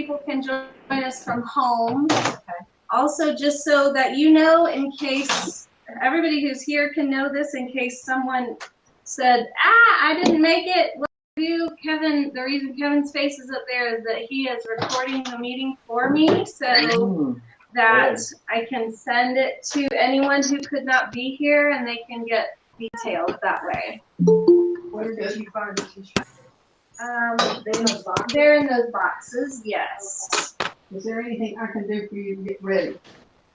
people can join us from home. Okay. Also, just so that you know, in case everybody who's here can know this, in case someone said, I didn't make it. What do you, Kevin? The reason Kevin's face is up there is that he is recording the meeting for me, so that I can send it to anyone who could not be here, and they can get details that way. Where did you find the t-shirts? They're in those boxes, yes. Is there anything I can do for you to get ready?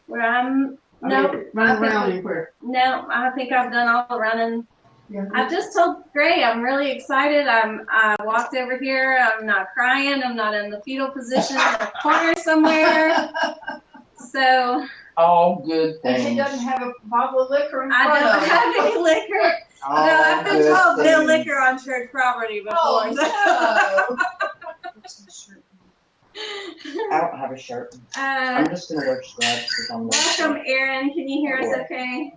Where I'm, no. Run around anywhere. No, I think I've done all the running. Yeah. I just told Gray I'm really excited. I walked over here. I'm not crying. I'm not in the fetal position in a corner somewhere. So. All good things. And he doesn't have a bottle of liquor in front I of don't him. have any liquor. No, I've been told no liquor on church property before. Oh, no. I don't have a shirt. I'm just going to wear straps. Welcome, Aaron. Can you hear us okay?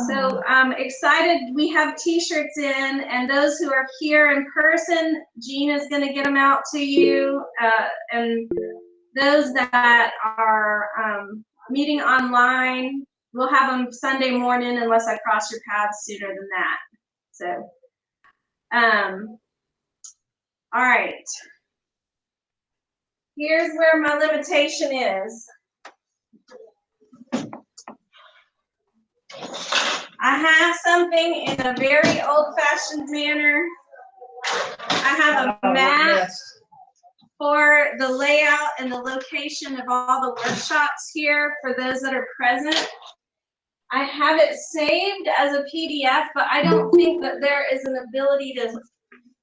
So I'm excited. We have t-shirts in, and those who are here in person, Jean is going to get them out to you. And those that are meeting online, we'll have them Sunday morning unless I cross your paths sooner than that. So, all right. Here's where my limitation is. I have something in a very old-fashioned manner. I have a map for the layout and the location of all the workshops here for those that are present. I have it saved as a PDF, but I don't think that there is an ability to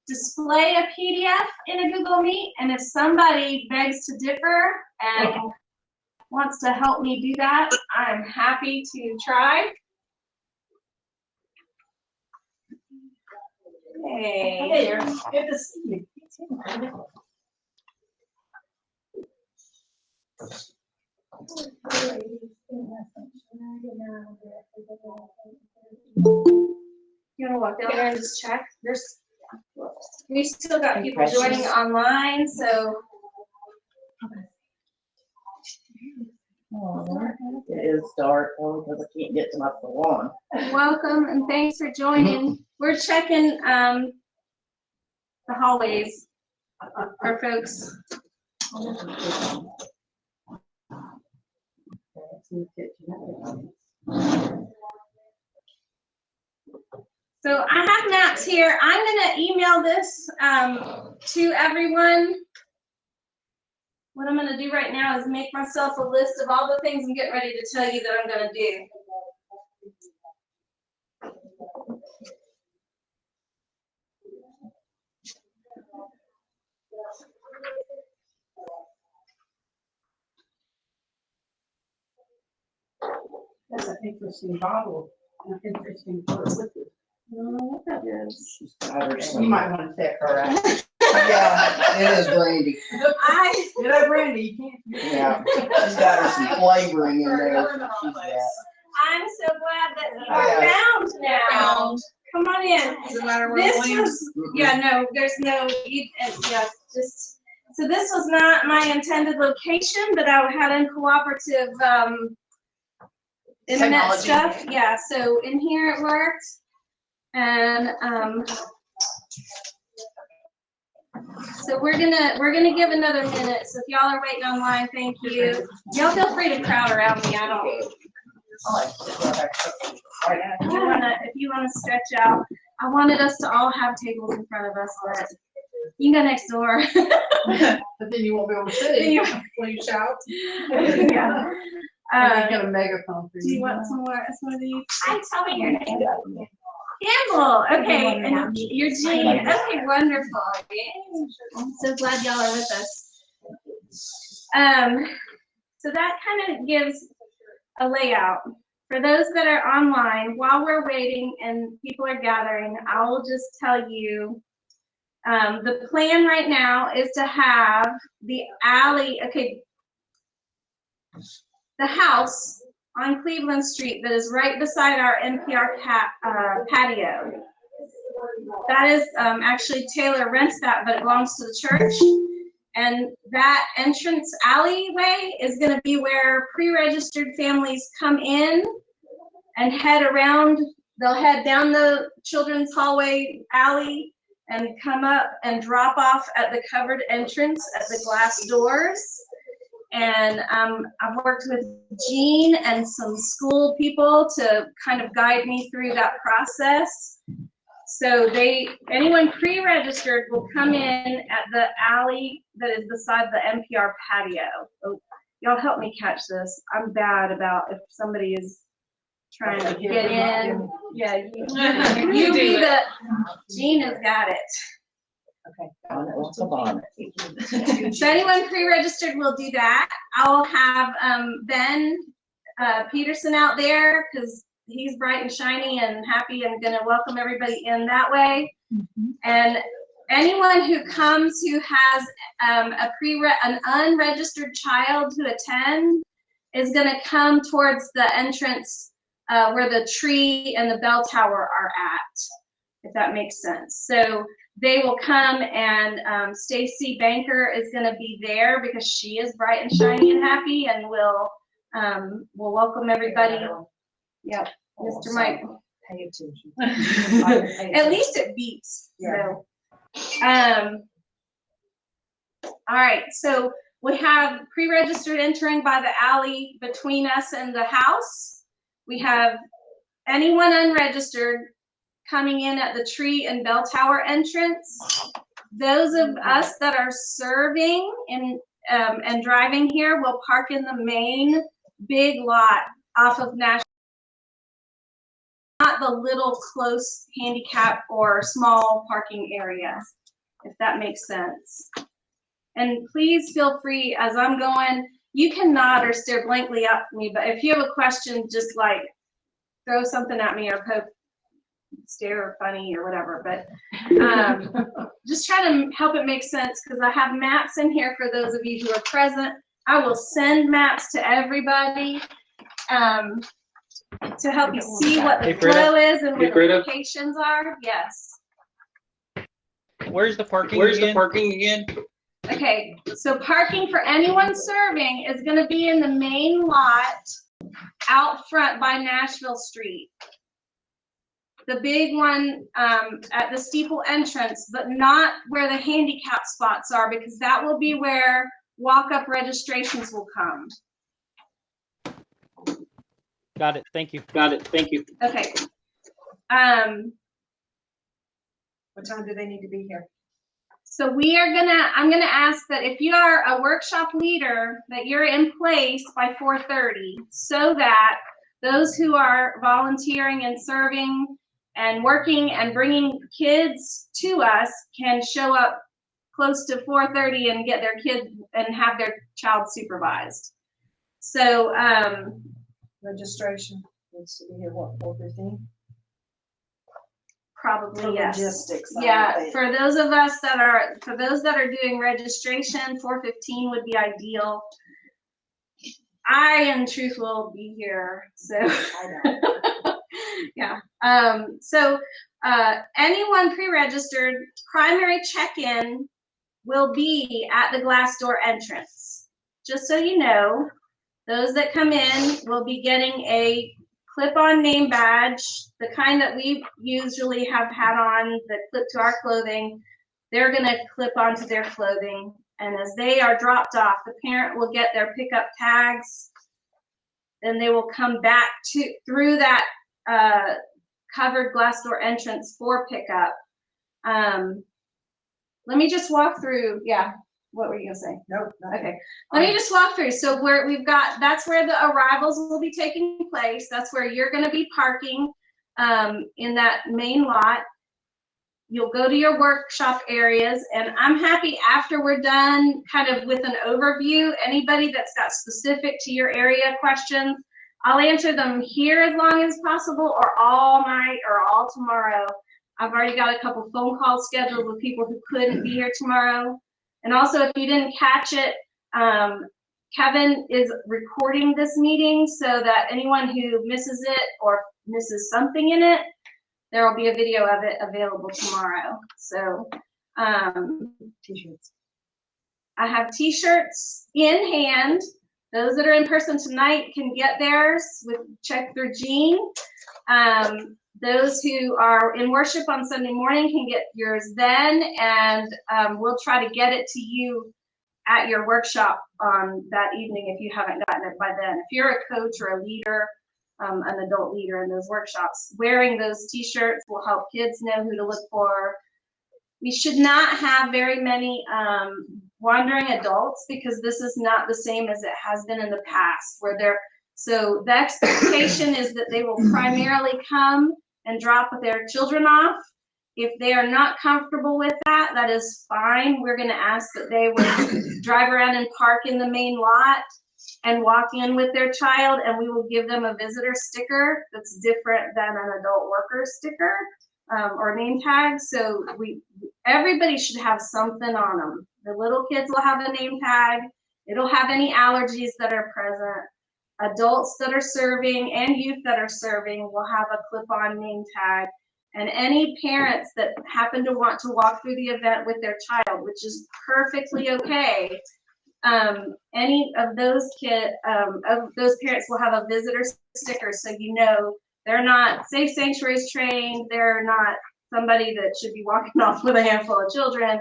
display a PDF in a Google Meet. And if somebody begs to differ and wants to help me do that, I'm happy to try. Hey, Good to see you. You want to walk down there and just check? We still got people joining online, so. It is dark because I can't get to my salon. Welcome and thanks for joining. We're checking the hallways for folks. So I have maps here. I'm going to email this to everyone. What I'm going to do right now is make myself a list of all the things I'm getting ready to tell you that I'm going to do. That's an interesting bottle. An interesting liquid. I don't know what that is. You might want to check her out. Yeah, it is brandy. You know, brandy, you can't. Yeah, she's got her some flavoring in there. I'm so glad that you're around now. Come on in. Doesn't matter where this was, yeah, no, there's no, yeah, just, so this was not my intended location, but I had uncooperative internet stuff. Yeah, so in here it worked. And so we're gonna give another minute. So if y'all are waiting online, thank you. Y'all feel free to crowd around me. I don't. If you wanna stretch out, I wanted us to all have tables in front of us, but you can go next door. But then you won't be able to see when you shout. Yeah. You get a megaphone for you. Do you want some more? Some of these? Hi, tell me your name. Campbell. Okay, and you're Jean. Okay, wonderful. I'm so glad y'all are with us. So that kind of gives a layout. For those that are online, while we're waiting and people are gathering, I will just tell you the plan right now is to have the alley, the house on Cleveland Street that is right beside our NPR patio. that is actually Taylor rents that, but it belongs to the church. And that entrance alleyway is going to be where pre-registered families come in and head around. They'll head down the children's hallway alley and come up and drop off at the covered entrance at the glass doors. And I've worked with Jean and some school people to kind of guide me through that process. So anyone pre-registered will come in at the alley that is beside the NPR patio. Oh, y'all help me catch this. I'm bad about if somebody is trying to get in. Yeah, you be the, Jean has got it. Okay. So anyone pre-registered will do that. I'll have Ben Peterson out there because he's bright and shiny and happy and gonna welcome everybody in that way. And anyone who comes who has an unregistered child to attend is gonna come towards the entrance where the tree and the bell tower are at, if that makes sense. So they will come, and Stacy Banker is gonna be there because she is bright and shiny and happy, and will welcome everybody. Yep, Mr. Mike. Pay attention. At least it beeps. Yeah. So, all right, so we have pre-registered entering by the alley between us and the house. We have anyone unregistered coming in at the tree and bell tower entrance. Those of us that are serving and driving here will park in the main big lot off of National. Not the little close handicap or small parking area, if that makes sense. And please feel free as I'm going, you can nod or stare blankly at me, but if you have a question, just like throw something at me or poke, stare funny or whatever, but just try to help it make sense because I have maps in here for those of you who are present. I will send maps to everybody. To help you see what the flow is and where the locations are. Yes. Where's the parking again? Okay, so parking for anyone serving is going to be in the main lot out front by Nashville Street. The big one at the steeple entrance, but not where the handicap spots are, because that will be where walk-up registrations will come. Got it. Thank you. Okay. What time do they need to be here? So I'm gonna ask that if you are a workshop leader, that you're in place by 4:30, so that those who are volunteering and serving and working and bringing kids to us can show up close to 4:30 and get their kid and have their child supervised. So Registration needs to be here, what, 4:15? Probably, yes. Logistics. Yeah, for those that are doing registration, 4:15 would be ideal. I, in truth, will be here, so. Yeah. So anyone pre-registered, primary check-in will be at the glass door entrance. Just so you know, those that come in will be getting a clip-on name badge, the kind that we usually have had on that clip to our clothing. They're going to clip onto their clothing, and as they are dropped off, the parent will get their pickup tags. Then they will come back through that covered glass door entrance for pickup. Let me just walk through. Yeah. What were you gonna say? Nope. Okay. Let me just walk through. So that's where the arrivals will be taking place. That's where you're gonna be parking in that main lot. You'll go to your workshop areas, and I'm happy after we're done kind of with an overview, anybody that's got specific to your area questions, I'll answer them here as long as possible, or all night or all tomorrow. I've already got a couple phone calls scheduled with people who couldn't be here tomorrow. And also, if you didn't catch it, Kevin is recording this meeting so that anyone who misses it or misses something in it, there will be a video of it available tomorrow. So T-shirts. I have t-shirts in hand. Those that are in person tonight can get theirs with check through Jean. Those who are in worship on Sunday morning can get yours then, and we'll try to get it to you at your workshop on that evening if you haven't gotten it by then. If you're a coach or a leader, an adult leader in those workshops, wearing those t-shirts will help kids know who to look for. We should not have very many wandering adults, because this is not the same as it has been in the past, where so the expectation is that they will primarily come and drop their children off. If they are not comfortable with that, that is fine. We're going to ask that they would drive around and park in the main lot and walk in with their child, and we will give them a visitor sticker that's different than an adult worker sticker or name tag. So everybody should have something on them. The little kids will have a name tag. It'll have any allergies that are present. Adults that are serving and youth that are serving will have a clip-on name tag. And any parents that happen to want to walk through the event with their child, which is perfectly okay, any of those parents will have a visitor sticker, so you know they're not Safe Sanctuaries trained, they're not somebody that should be walking off with a handful of children,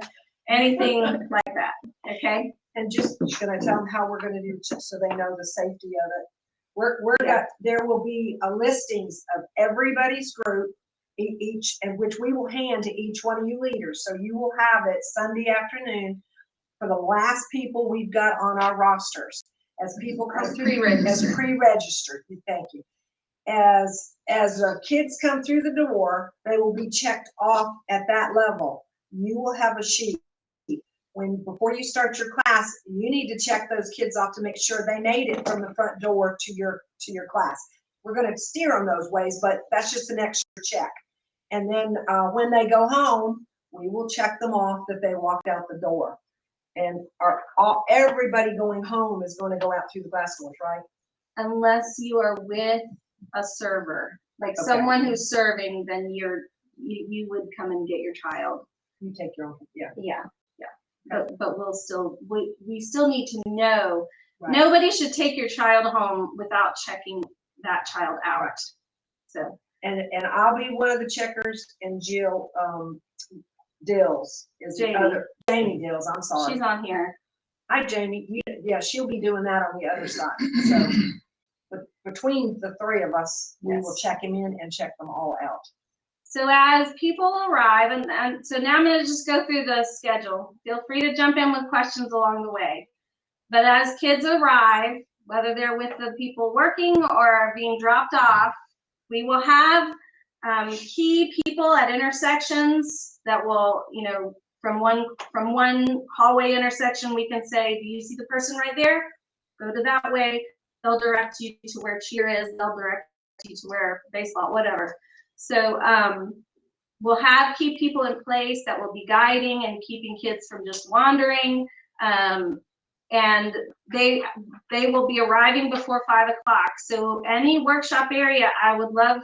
anything like that, okay? And just, should I tell them how we're gonna do, just so they know the safety of it? There will be a listings of everybody's group, each, and which we will hand to each one of you leaders. So you will have it Sunday afternoon for the last people we've got on our rosters. As people come through, as pre-registered, thank you. As kids come through the door, they will be checked off at that level. You will have a sheet. Before you start your class, you need to check those kids off to make sure they made it from the front door to your class. We're going to steer them those ways, but that's just an extra check. And then when they go home, we will check them off that they walked out the door. And everybody going home is going to go out through the glass doors, right? Unless you are with a server, like someone who's serving, then you would come and get your child. You take your own, yeah. Yeah. But we still need to know. Right. Nobody should take your child home without checking that child out. Right. So. And I'll be one of the checkers, and Jill Dills is Jamie. the other. Jamie Dills, I'm sorry. She's on here. Hi, Jamie. Yeah, she'll be doing that on the other side. So between the three of us, we will check them in and check them all out. So as people arrive, and so now I'm going to just go through the schedule. Feel free to jump in with questions along the way. But as kids arrive, whether they're with the people working or being dropped off, we will have key people at intersections that will, from one hallway intersection, we can say, do you see the person right there? Go to that way. They'll direct you to where cheer is. They'll direct you to where baseball, whatever. So we'll have key people in place that will be guiding and keeping kids from just wandering. And they will be arriving before 5 o'clock. So any workshop area, I would love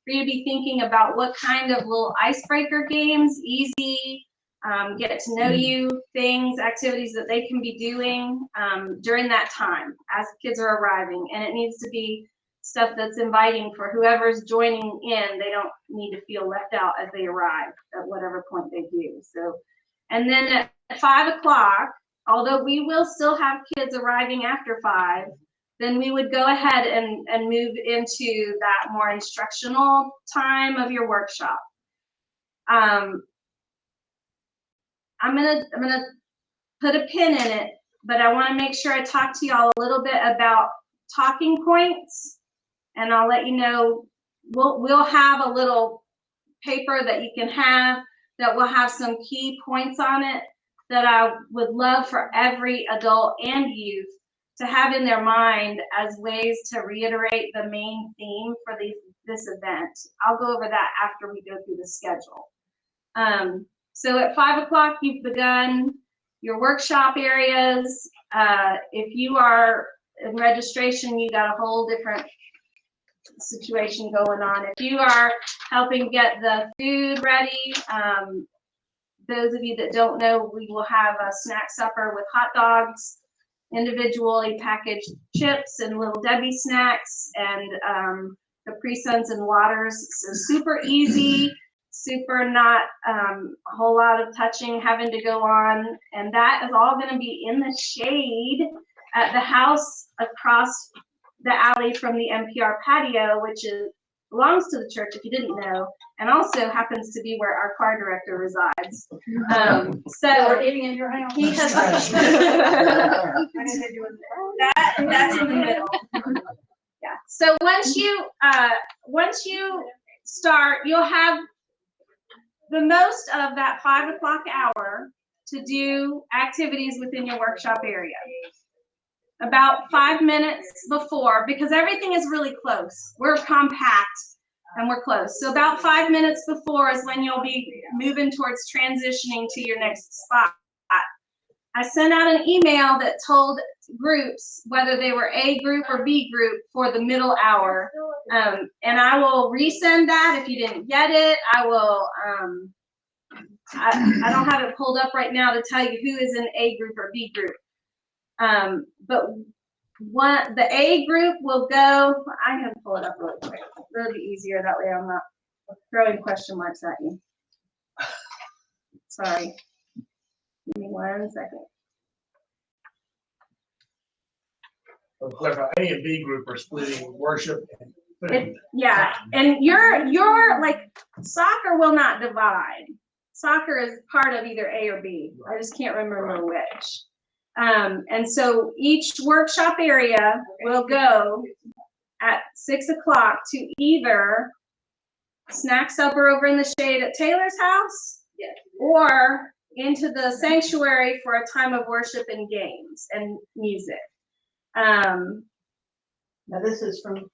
for you to be thinking about what kind of little icebreaker games, easy, get to know you things, activities that they can be doing during that time as kids are arriving. And it needs to be stuff that's inviting for whoever's joining in. They don't need to feel left out as they arrive at whatever point they do. So, and then at 5 o'clock, although we will still have kids arriving after 5, then we would go ahead and move into that more instructional time of your workshop. I'm gonna put a pin in it, but I want to make sure I talk to y'all a little bit about talking points, and I'll let you know. We'll have a little paper that you can have that will have some key points on it that I would love for every adult and youth to have in their mind as ways to reiterate the main theme for this event. I'll go over that after we go through the schedule. So at 5 o'clock, you've begun your workshop areas. If you are in registration, you got a whole different situation going on. If you are helping get the food ready, those of you that don't know, we will have a snack supper with hot dogs, individually packaged chips and Little Debbie snacks, and Capri Suns and waters. So super easy, super not a whole lot of touching having to go on. And that is all going to be in the shade at the house across the alley from the NPR patio, which belongs to the church, if you didn't know, and also happens to be where our choir director resides. So eating in your house. he has that's in the middle. Yeah. So once you start, you'll have the most of that 5 o'clock hour to do activities within your workshop area. About 5 minutes before, because everything is really close. We're compact and we're close. So about 5 minutes before is when you'll be moving towards transitioning to your next spot. I sent out an email that told groups whether they were A group or B group for the middle hour. And I will resend that if you didn't get it. I will, I don't have it pulled up right now to tell you who is in A group or B group. But the A group will go, I can pull it up really quick. It'll be easier that way. I'm not throwing question marks at you. Sorry. Give me 1 second. So clarify, A and B group are splitting worship and food. Yeah, and you're like, soccer will not divide. Soccer is part of either A or B. I just can't remember which. And so each workshop area will go at 6 o'clock to either snack supper over in the shade at Taylor's house, or into the sanctuary for a time of worship and games and music. Now this is from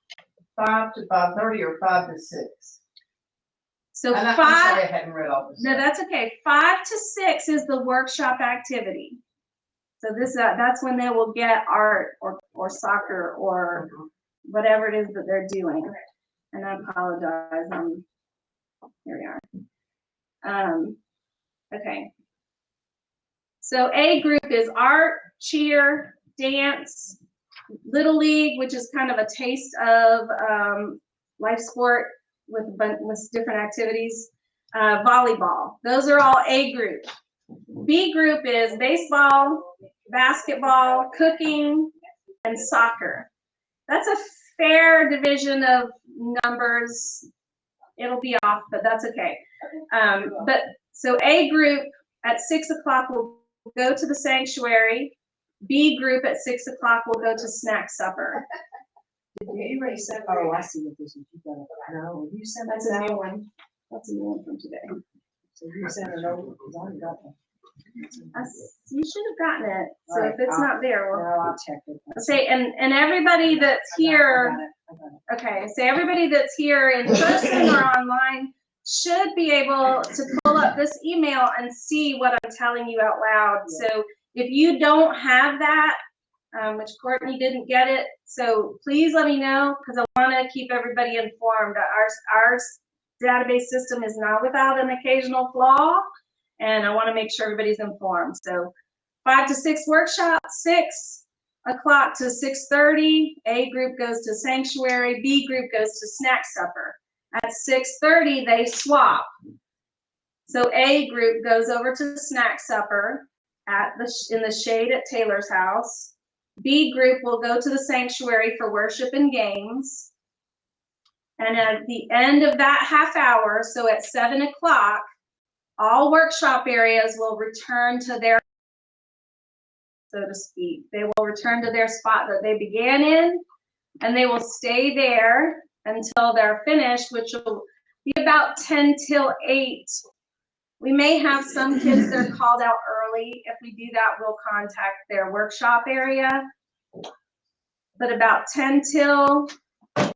5 to 5:30 or 5 to 6. So I'm 5. sorry, I hadn't read all this. No, that's okay. 5 to 6 is the workshop activity. So that's when they will get art or soccer or whatever it is that they're doing. And I apologize. Here we are. Okay. So A group is art, cheer, dance, Little League, which is kind of a taste of LifeSport with different activities. Volleyball. Those are all A group. B group is baseball, basketball, cooking, and soccer. That's a fair division of numbers. It'll be off, but that's okay. But so A group at 6 o'clock will go to the sanctuary. B group at 6 o'clock will go to snack supper. Did you already send? Oh, I see what this is. You got it. No, you sent That's that a new out. one. That's a new one from today. So you sent it over, because I haven't got it. You should have gotten it. So Right, if it's not there, No, well, I'll check it. say, and everybody that's here, I got it. okay, so everybody that's here in person or online should be able to pull up this email and see what I'm telling you out loud. Yeah. So if you don't have that, which Courtney didn't get it, so please let me know, because I want to keep everybody informed. Our database system is not without an occasional flaw, and I want to make sure everybody's informed. So 5 to 6 workshop, 6 o'clock to 6:30. A group goes to sanctuary. B group goes to snack supper. At 6:30, they swap. So A group goes over to snack supper in the shade at Taylor's house. B group will go to the sanctuary for worship and games. And at the end of that half hour, so at 7 o'clock, all workshop areas will return to their, so to speak. They will return to their spot that they began in, and they will stay there until they're finished, which will be about 10 till 8. We may have some kids that are called out early. If we do that, we'll contact their workshop area. But about 10 till,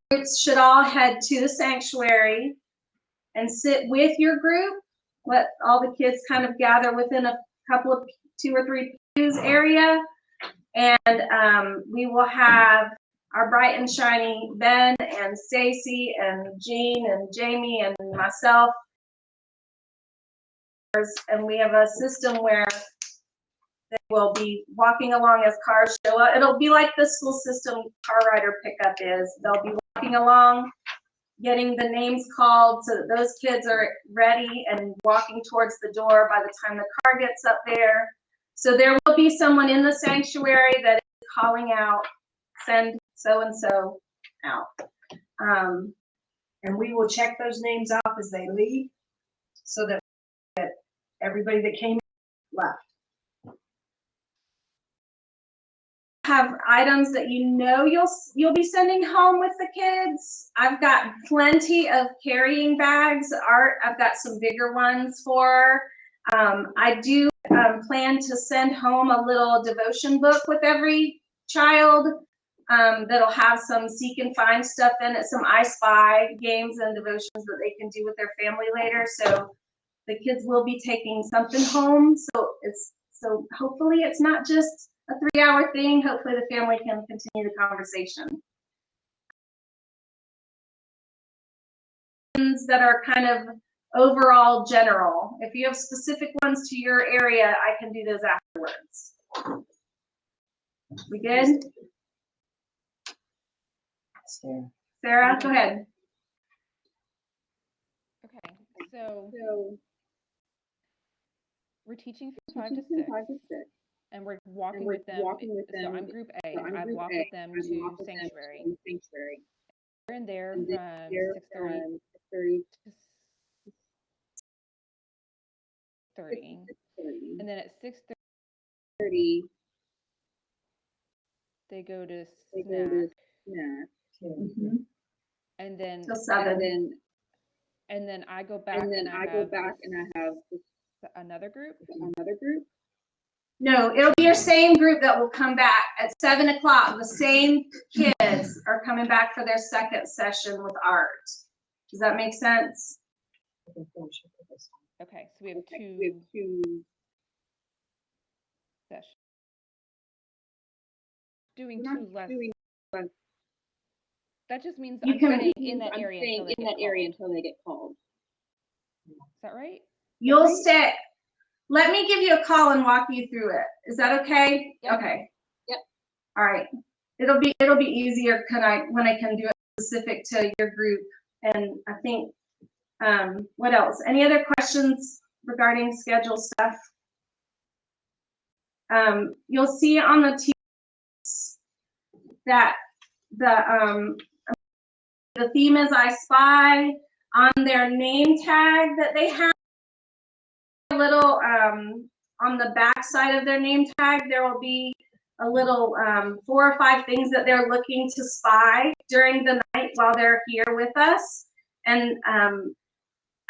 groups should all head to the sanctuary and sit with your group. Let all the kids kind of gather within a couple of 2 or 3 pews area. And we will have our bright and shiny Ben and Stacy and Jean and Jamie and myself. And we have a system where they will be walking along as cars show up. It'll be like the school system car rider pickup is. They'll be walking along, getting the names called so that those kids are ready and walking towards the door by the time the car gets up there. So there will be someone in the sanctuary that is calling out, send so-and-so out. And we will check those names off as they leave so that everybody that came left. Have items that you know you'll be sending home with the kids. I've got plenty of carrying bags. I've got some bigger ones for. I do plan to send home a little devotion book with every child that'll have some seek and find stuff in it, some I Spy games and devotions that they can do with their family later. So the kids will be taking something home. So hopefully it's not just a 3-hour thing. Hopefully the family can continue the conversation. That are kind of overall general. If you have specific ones to your area, I can do those afterwards. We good? Sarah, go ahead. Okay, so we're teaching from 5 to 6, and we're walking with them. So I'm Group A. I've walked with them to Sanctuary. We're in there from 6:30 to 6:30, and then at 6:30 they go to snack, and then Till 7. and then I go back and I have another group. No, it'll be your same group that will come back at 7 o'clock. The same kids are coming back for their second session with art. Does that make sense? Okay, so we have two sessions. Doing two less. That just means I'm staying in that area until they get called. Is that right? You'll stay. Let me give you a call and walk you through it. Is that okay? Yep. Okay. Yep. All right. It'll be easier when I can do it specific to your group. And I think what else? Any other questions regarding schedule stuff? You'll see on the teams that the theme is I Spy. On their name tag that they have, a little on the back side of their name tag, there will be a little 4 or 5 things that they're looking to spy during the night while they're here with us. And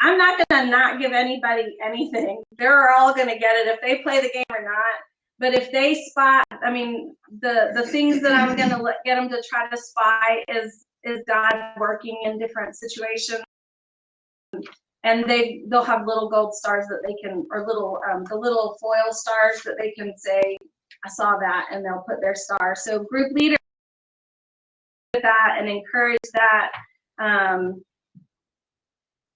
I'm not gonna not give anybody anything. They're all gonna get it if they play the game or not. But if they spot, I mean, the things that I'm gonna get them to try to spy is God working in different situations. And they'll have little gold stars that they can, or little the little foil stars that they can say, I saw that, and they'll put their star. So group leaders do that and encourage that.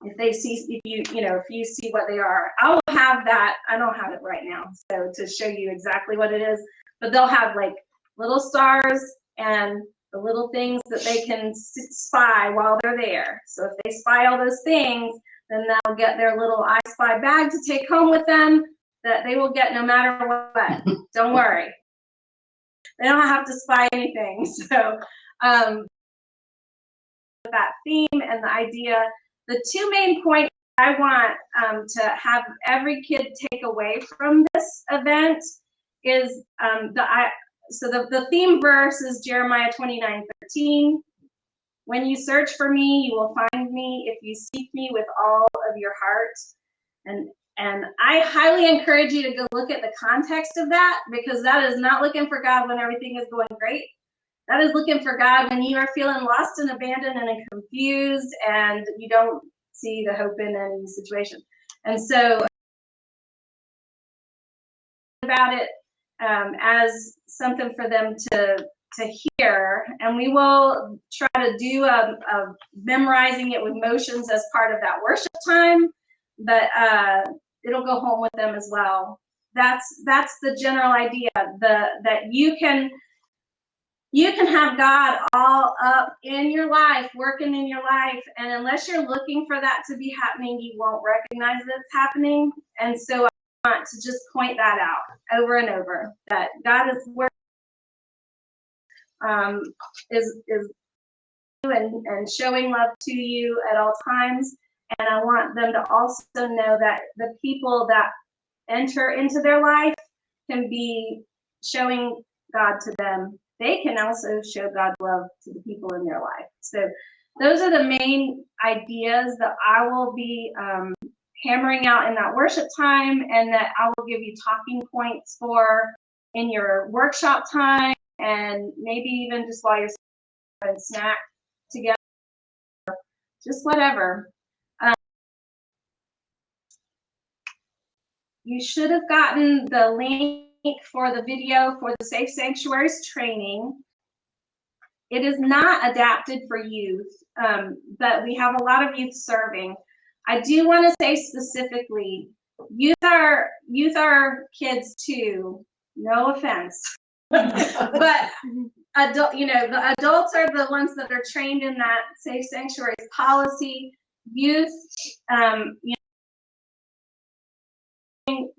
If they see, if you see what they are, I'll have that. I don't have it right now, so to show you exactly what it is, but they'll have like little stars and the little things that they can spy while they're there. So if they spy all those things, then they'll get their little I Spy bag to take home with them that they will get no matter what. Don't worry. They don't have to spy anything. So that theme and the idea, the 2 main points I want to have every kid take away from this event is the theme verse is Jeremiah 29:13. When you search for me, you will find me if you seek me with all of your heart. And I highly encourage you to go look at the context of that, because that is not looking for God when everything is going great. That is looking for God when you are feeling lost and abandoned and confused and you don't see the hope in any situation. And so about it as something for them to to hear, and we will try to do a memorizing it with motions as part of that worship time, but it'll go home with them as well. That's the general idea, that you can have God all up in your life, working in your life, and unless you're looking for that to be happening, you won't recognize that it's happening. And so I want to just point that out over and over, that God is working, is and showing love to you at all times. And I want them to also know that the people that enter into their life can be showing God to them. They can also show God's love to the people in their life. So those are the main ideas that I will be hammering out in that worship time, and that I will give you talking points for in your workshop time, and maybe even just while you're having a snack together, just whatever. You should have gotten the link for the video for the Safe Sanctuaries training. It is not adapted for youth, but we have a lot of youth serving. I do want to say specifically, youth are kids too. No offense, but the adults are the ones that are trained in that Safe Sanctuaries policy. Youth,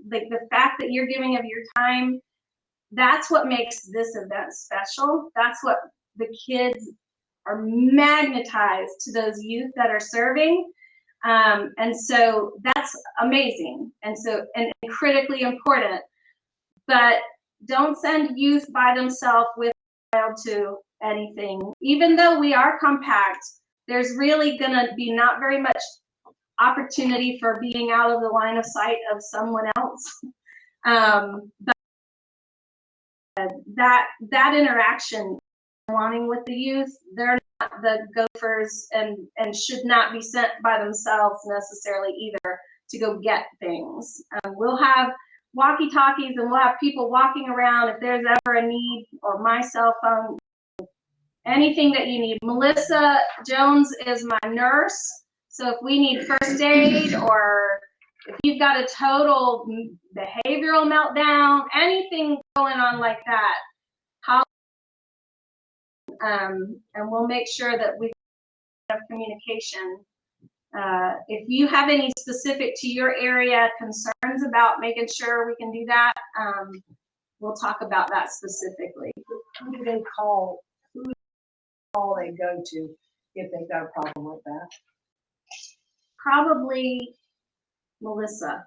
the fact that you're giving of your time, that's what makes this event special. That's what the kids are magnetized to those youth that are serving. And so that's amazing. And critically important. But don't send youth by themselves with a child to anything. Even though we are compact, there's really gonna be not very much opportunity for being out of the line of sight of someone else. But that interaction, wanting with the youth, they're not the gophers and should not be sent by themselves necessarily either to go get things. We'll have walkie-talkies and we'll have people walking around if there's ever a need, or my cell phone, anything that you need. Melissa Jones is my nurse, so if we need first aid, or if you've got a total behavioral meltdown, anything going on like that, and we'll make sure that we have communication. If you have any specific to your area concerns about making sure we can do that, we'll talk about that specifically. Who do they call? Who they go to if they've got a problem like that? Probably Melissa.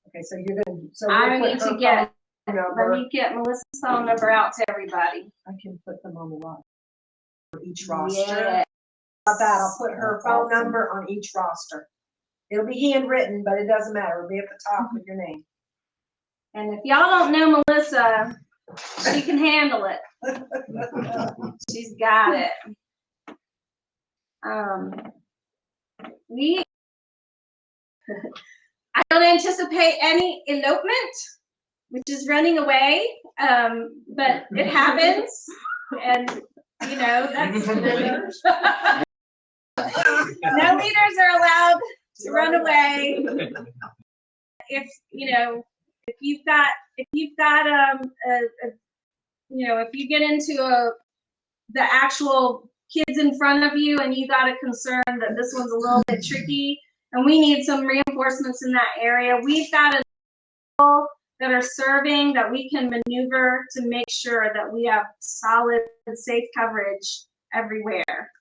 Okay, so you're gonna. So I we'll need put to her get. phone number. Let me get Melissa's phone number out to everybody. I can put them on the line for each roster. Yeah. How about I'll put her phone number on each roster. It'll be handwritten, but it doesn't matter. It'll be at the top with your name. And if y'all don't know Melissa, she can handle it. She's got it. I don't anticipate any elopement, which is running away, but it happens, and that's Even from the leaders? No leaders are allowed to run away. If you get into the actual kids in front of you and you got a concern that this one's a little bit tricky and we need some reinforcements in that area, we've got a people that are serving that we can maneuver to make sure that we have solid, safe coverage everywhere.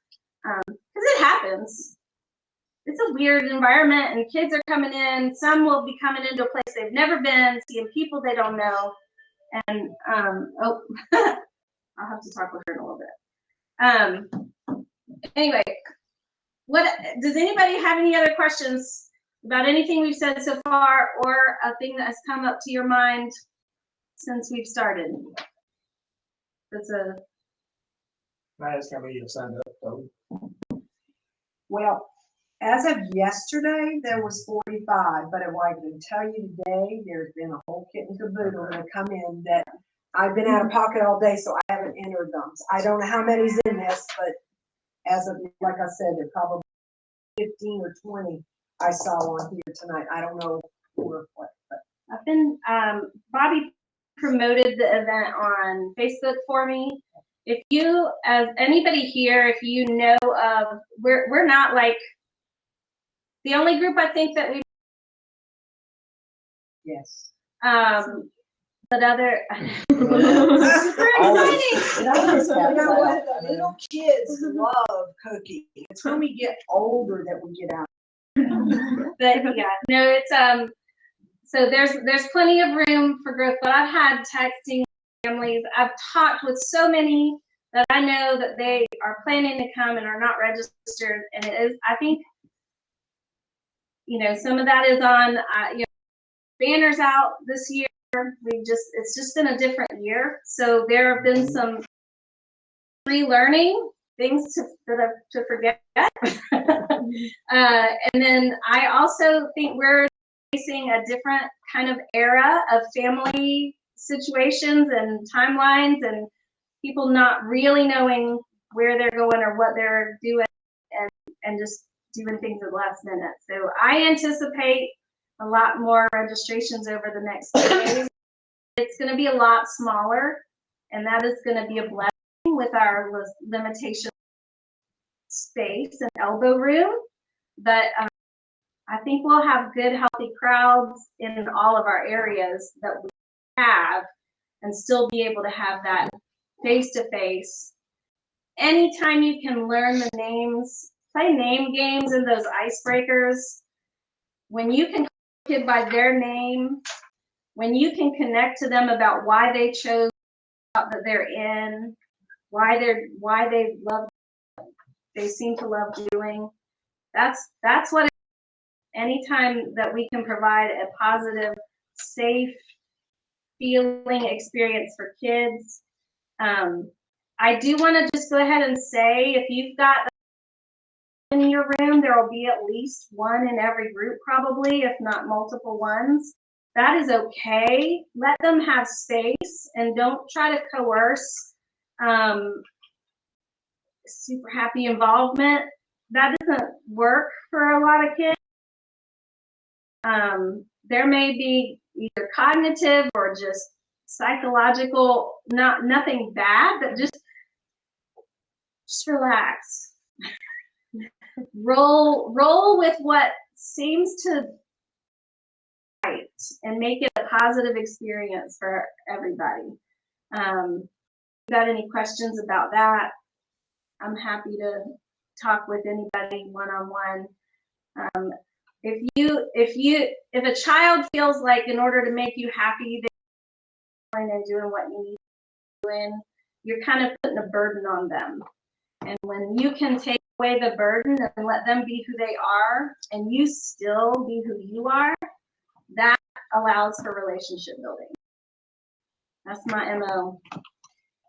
Because it happens. It's a weird environment and kids are coming in. Some will be coming into a place they've never been, seeing people they don't know. And, I'll have to talk with her in a little bit. Anyway, does anybody have any other questions about anything we've said so far, or a thing that has come up to your mind since we've started? That's how many have signed up, though. Well, as of yesterday, there was 45, but I can tell you today, there's been a whole kit and caboodle that come in that I've been out of pocket all day, so I haven't entered them. I don't know how many's in this, but as of, like I said, there probably 15 or 20 I saw on here tonight. I don't know who or what, but. I've been, Bobby promoted the event on Facebook for me. If you, as anybody here, if you know of, we're not like, the only group I think that we, Yes. but other, super Always. exciting. It always You know happens. what, the little kids love cooking. It's when we get older that we get out. But yeah, no, it's, so there's plenty of room for growth, but I've had texting families. I've talked with so many that I know that they are planning to come and are not registered, and it is, I think, you know, some of that is on, you know, banners out this year. It's just been a different year. So there have been some relearning things to forget. And then I also think we're facing a different kind of era of family situations and timelines and people not really knowing where they're going or what they're doing and just doing things at the last minute. So I anticipate a lot more registrations over the next 2 days. It's going to be a lot smaller, and that is going to be a blessing with our limitation space and elbow room. But I think we'll have good, healthy crowds in all of our areas that we have and still be able to have that face-to-face. Anytime you can learn the names, play name games and those icebreakers, when you can call a kid by their name, when you can connect to them about why they chose that they're in, why they love, they seem to love doing, that's what. Anytime that we can provide a positive, safe feeling experience for kids. I do want to just go ahead and say, if you've got in your room, there will be at least one in every group probably, if not multiple ones. That is okay. Let them have space and don't try to coerce super happy involvement. That doesn't work for a lot of kids. There may be either cognitive or just psychological, nothing bad, but just relax. roll with what seems to be right and make it a positive experience for everybody. Got any questions about that? I'm happy to talk with anybody one-on-one. If a child feels like in order to make you happy, they're going and doing what you need to do, you're kind of putting a burden on them. And when you can take away the burden and let them be who they are, and you still be who you are, that allows for relationship building. That's my MO.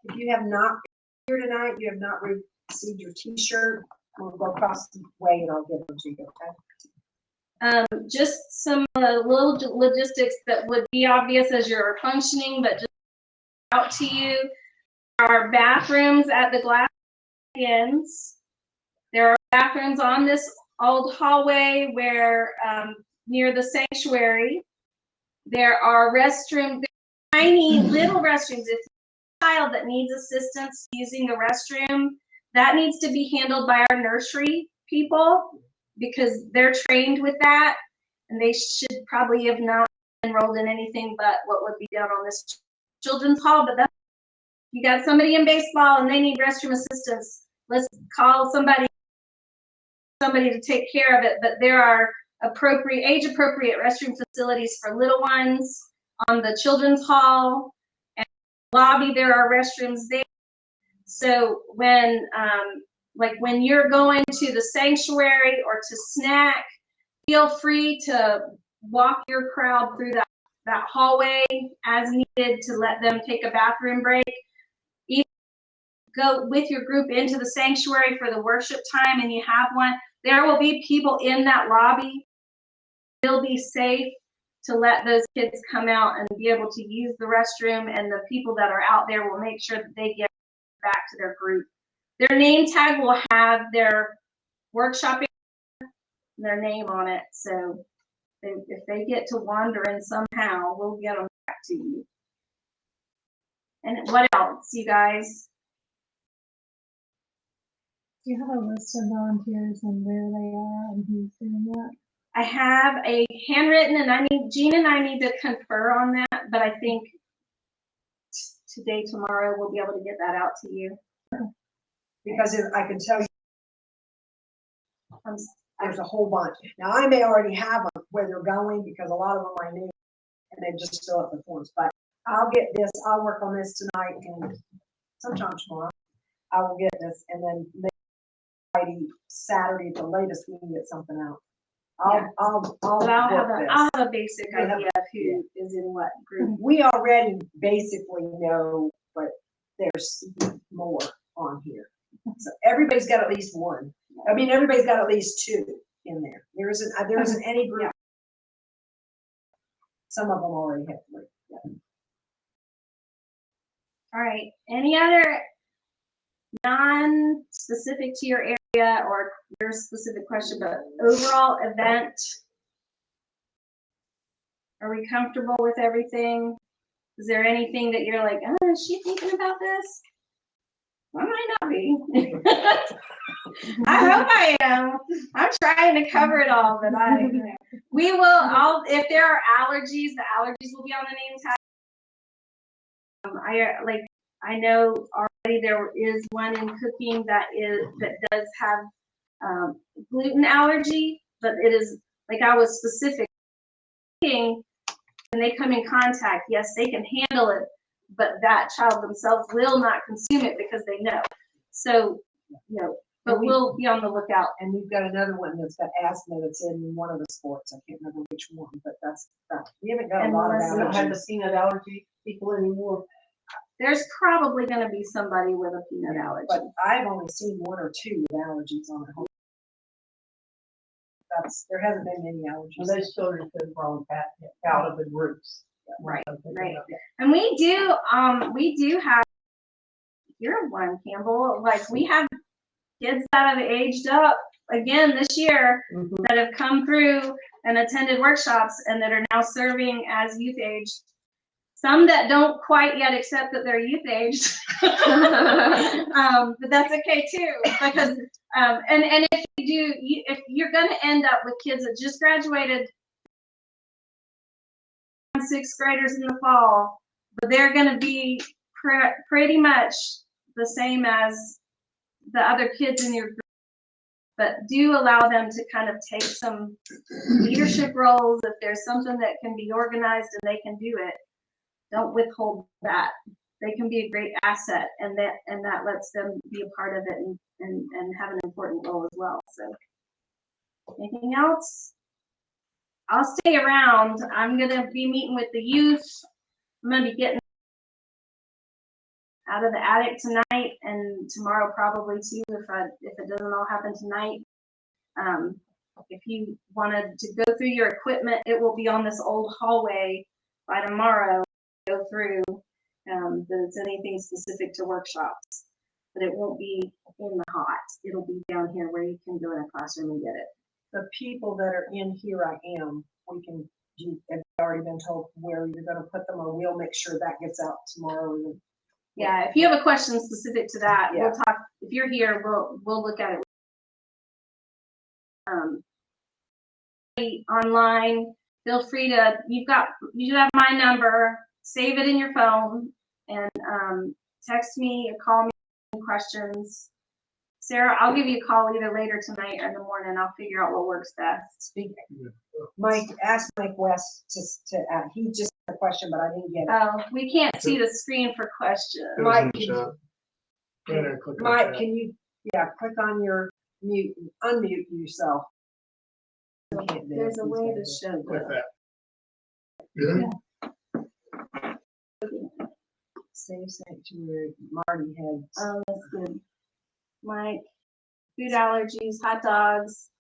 If you have not been here tonight, you have not received your t-shirt, we'll go across the way and I'll give them to you, okay? Just some little logistics that would be obvious as you're functioning, but just out to you. Our bathrooms at the glass ends. There are bathrooms on this old hallway where near the sanctuary. There are restrooms, tiny little restrooms. If a child that needs assistance using the restroom, that needs to be handled by our nursery people because they're trained with that, and they should probably have not enrolled in anything but what would be done on this children's hall. But that's, you got somebody in baseball and they need restroom assistance, let's call somebody to take care of it. But there are age-appropriate restroom facilities for little ones on the children's hall, and in the lobby there are restrooms there. So when when you're going to the sanctuary or to snack, feel free to walk your crowd through that hallway as needed to let them take a bathroom break. Even go with your group into the sanctuary for the worship time and you have one. There will be people in that lobby. It'll be safe to let those kids come out and be able to use the restroom, and the people that are out there will make sure that they get back to their group. Their name tag will have their workshop and their name on it. So if they get to wandering somehow, we'll get them back to you. And what else, you guys? Do you have a list of volunteers and where they are and who's doing what? I have a handwritten, and Jean and I need to confer on that, but I think today, tomorrow, we'll be able to get that out to you. Because I can tell you, there's a whole bunch. Now, I may already have them where they're going because a lot of them I knew, and they just fill up the forms. But I'll get this, I'll work on this tonight and sometime tomorrow. I will get this, and then maybe Friday, Saturday at the latest, we can get something out. I'll have a basic idea of who is in what group. We already basically know, but there's more on here. So everybody's got at least one. I mean, everybody's got at least two in there. There isn't any group. Some of them already have three. Yeah. All right. Any other non-specific to your area or your specific question, but overall event? Are we comfortable with everything? Is there anything that you're like, oh, is she thinking about this? I might not be. I hope I am. I'm trying to cover it all, but we will. If there are allergies, the allergies will be on the name tag. I know already there is one in cooking that does have gluten allergy, but it is like I was specific. When they come in contact, yes, they can handle it, but that child themselves will not consume it because they know. So, but we'll be on the lookout. And we've got another one that's got asthma that's in one of the sports. I can't remember which one, but we haven't got a lot of allergies. We don't have the peanut allergy people anymore. There's probably going to be somebody with a peanut allergy. But I've only seen one or two with allergies on it. There hasn't been any allergies. Well, those children could fall out of the groups. Right. And we do have, you're one, Campbell, like we have kids that have aged up again this year that have come through and attended workshops and that are now serving as youth aged. Some that don't quite yet accept that they're youth aged, but that's okay too, because and if you do, if you're going to end up with kids that just graduated, 6th graders in the fall, but they're going to be pretty much the same as the other kids in your group. But do allow them to kind of take some leadership roles if there's something that can be organized and they can do it. Don't withhold that. They can be a great asset, and that lets them be a part of it and have an important role as well. So, anything else? I'll stay around. I'm gonna be meeting with the youth. I'm gonna be getting out of the attic tonight, and tomorrow probably too, if it doesn't all happen tonight. If you wanted to go through your equipment, it will be on this old hallway by tomorrow. Go through that it's anything specific to workshops, but it won't be in the hot. It'll be down here where you can go in a classroom and get it. The people that are in Here I Am, have already been told where you're going to put them, or we'll make sure that gets out tomorrow. Yeah, if you have a question specific to that, we'll talk. If you're here, we'll look at it. Online, feel free to. You have my number. Save it in your phone and text me or call me any questions. Sarah, I'll give you a call either later tonight or in the morning. I'll figure out what works best. Ask Mike West to he just had a question, but I didn't get it. Oh, we can't see the screen for questions. Mike, can you click on your mute, unmute yourself. There's a way to show that. Good. Save Sanctuary, Marty had. Oh, that's good. Mike, food allergies, hot dogs.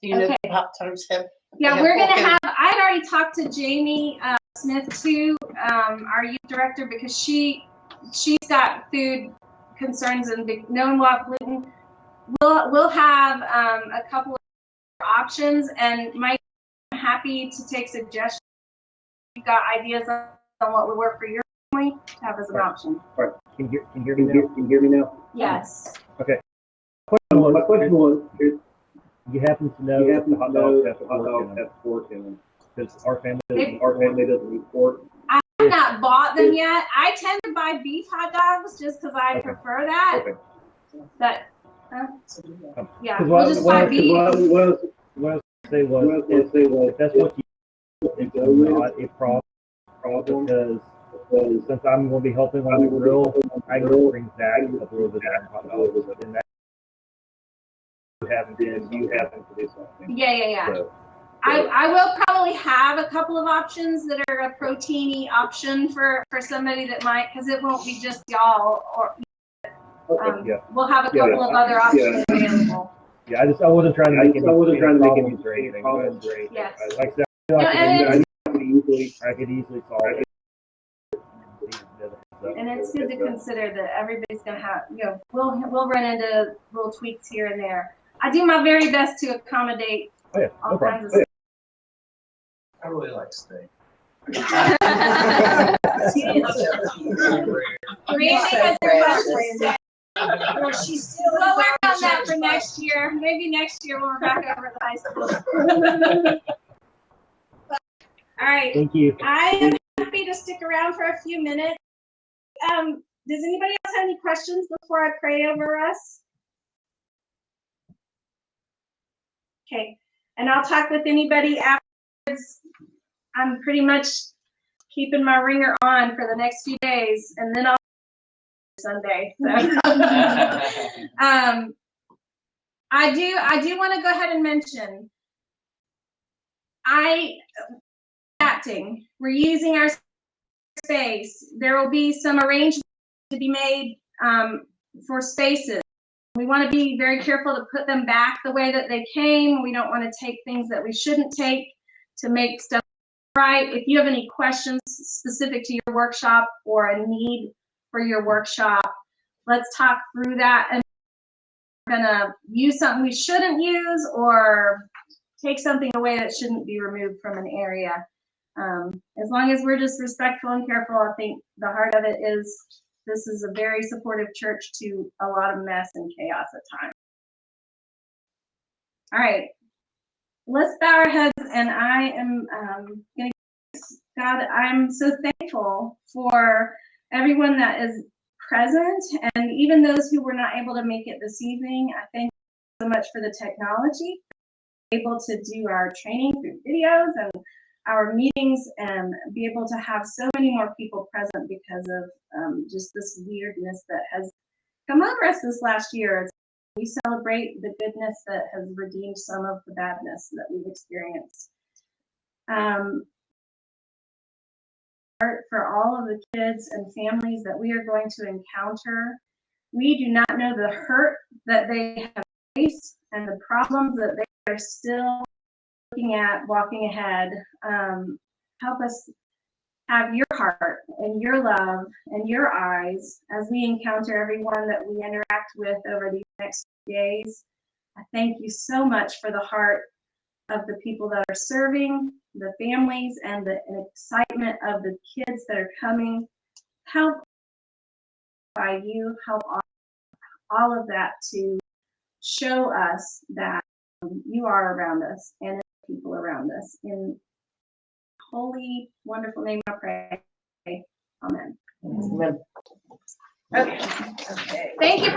Do you know the Pop-Tarts have? Yeah, we're gonna have. I'd already talked to Jamie Smith too, our youth director, because she she's got food concerns and no one will have gluten. We'll have a couple of options, and Mike, I'm happy to take suggestions. If you've got ideas on what would work for your family to have as an option. All right. Can you hear me now? Can you hear me now? Yes. Okay. My question was, you happen to know if the hot dogs have pork in them? Because our family doesn't eat pork. I have not bought them yet. I tend to buy beef hot dogs just because I prefer that. Okay. But yeah, we'll just buy beef. What I was going to say was, if that's what you do, it's not a problem because since I'm going to be helping on the grill, I can bring back a couple of the hot dogs, and that you happen to do something. Yeah. So, I will probably have a couple of options that are a proteiny option for somebody that might, because it won't be just y'all, or we'll have a couple of other options available. Yeah, I wasn't trying to make any problems or anything. Yes. Like I said, I could easily solve it. And it's good to consider that everybody's gonna have, we'll run into little tweaks here and there. I do my very best to accommodate all kinds of stuff. I really like steak. Randy has a we'll work on that for next year. Maybe next year when we're back over at the high school. All right. Thank you. I am happy to stick around for a few minutes. Does anybody else have any questions before I pray over us? Okay. And I'll talk with anybody afterwards. I'm pretty much keeping my ringer on for the next few days, and then I'll Sunday. So. I do want to go ahead and mention we're using our space. There will be some arrangements to be made for spaces. We want to be very careful to put them back the way that they came. We don't want to take things that we shouldn't take to make stuff right. If you have any questions specific to your workshop or a need for your workshop, let's talk through that. And we're gonna use something we shouldn't use or take something away that shouldn't be removed from an area. As long as we're just respectful and careful, I think the heart of it is this is a very supportive church to a lot of mess and chaos at times. All right, let's bow our heads, and I am going to, God, I'm so thankful for everyone that is present, and even those who were not able to make it this evening. I thank you so much for the technology, able to do our training through videos and our meetings, and be able to have so many more people present because of just this weirdness that has come over us this last year. We celebrate the goodness that has redeemed some of the badness that we've experienced. For all of the kids and families that we are going to encounter, we do not know the hurt that they have faced and the problems that they are still looking at, walking ahead. Help us have your heart and your love and your eyes as we encounter everyone that we interact with over these next days. I thank you so much for the heart of the people that are serving, the families, and the excitement of the kids that are coming. Help by you, help all of that to show us that you are around us and people around us. In holy, wonderful name I pray. Amen. Amen. Okay. Thank you.